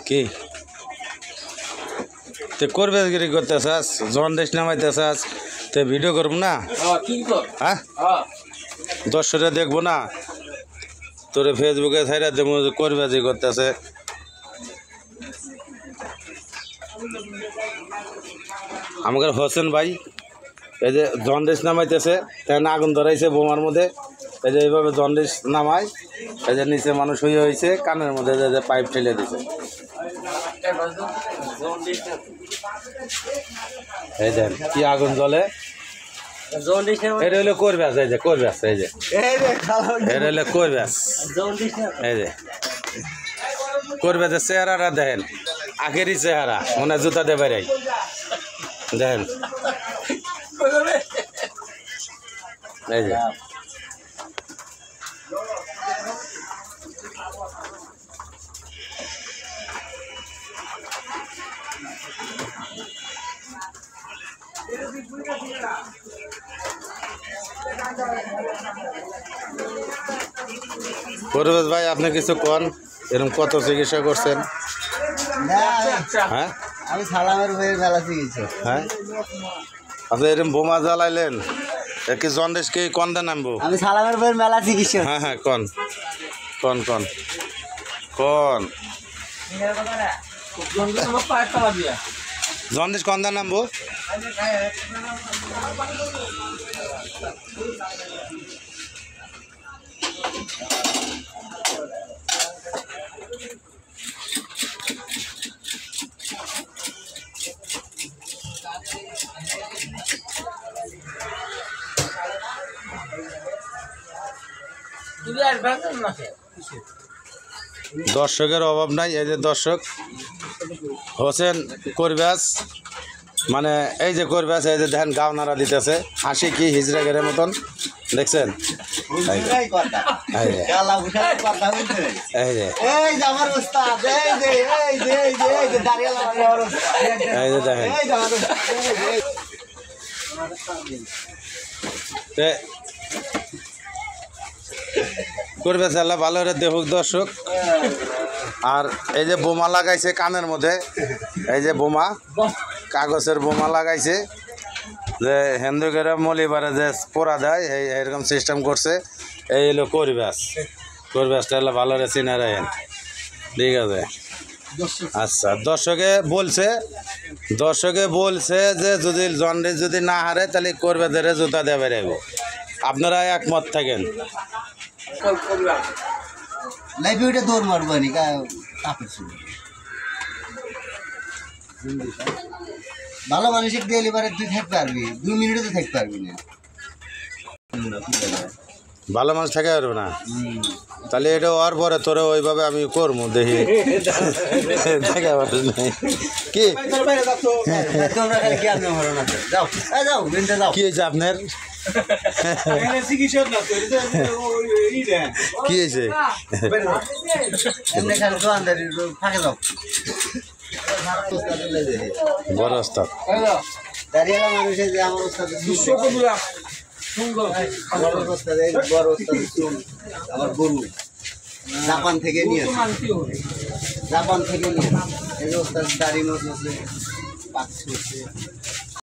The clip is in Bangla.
কি তে করবে গিরি করতেছাস জন্ডিস নামাইতেছাস তে ভিডিও করব না হ্যাঁ দর্শকরা দেখবো না তোরে ফেসবুকে ছাইরা দেবো করবে যে করতেছে আমাদের হোসেন ভাই এই যে জন্ডিস নামাইতেছে তাই আগুন ধরাইছে বোমার মধ্যে এই যে এইভাবে জন্ডিস নামায় এই যে নিচে মানুষ হয়ে হয়েছে কানের মধ্যে যে পাইপ ঠেলে দিছে এই দেন কি আগুন জ্বলে এটা হলো করব্যাস এই যে করব্যাস এই যে এটা হলো করব্যাস এই যে করব্যাসের চেহারাটা দেখেন আখেরি চেহারা মনে জুতা দিয়ে বেড়াই দেখেন এই যে পরবেশ ভাই আপনি কিছু কোন এরকম কত চিকিৎসা করছেন হ্যাঁ আমি সালামের ভাইয়ের মেলা চিকিৎসা হ্যাঁ আপনি এরকম বোমা জ্বালাইলেন কি জন্ডিস কি কোন দেন নামবো আমি সালামের ভাইয়ের মেলা চিকিৎসা হ্যাঁ হ্যাঁ কোন কোন কোন কোন জন্ডিস কোন দেন নামবো দর্শকের অভাব নাই এই যে দর্শক হোসেন করব্যাস মানে এই যে করব্যাস এই যে দেখেন গাও নাড়া দিতেছে হাসি কি হিজড়া গেরের মতন দেখছেন এই যে দেখেন করব্যাস আল্লাহ ভালো করে দেখুক দর্শক আর এই যে বোমা লাগাইছে কানের মধ্যে এই যে বোমা কাগজের বোমা লাগাইছে যে হিন্দুকেরা মলিবারে যে পোড়া দেয় এইরকম সিস্টেম করছে এই হলো করব্যাসটা হলো ভালো করে চিনে রাখেন ঠিক আছে আচ্ছা দর্শকে বলছে যে যদি জন্ডিস যদি না হারে তাহলে করব্যাসের জুতা দেবে রাখবো আপনারা একমত থাকেন লাইব্রেরিটা দৌড় মারবো নি ভালো মানুষের দিয়ে এবারে তুই থাকতে পারবি 2 মিনিটে তো থাকতে পারবি না ভালো মানুষ থাকে পারবে না তাহলে এটা হওয়ার পরে তোরে ওইভাবে আমি করবো দেখি কি কি হয়েছে আপনার কি হয়েছে বড় ওস্তাদ দাঁড়িয়ে মানুষের যে আমার ওস্তাদ আমার গরু জাপান থেকে নিয়ে এই ওস্তাদ দাড়ি মতো আছে পাঁচ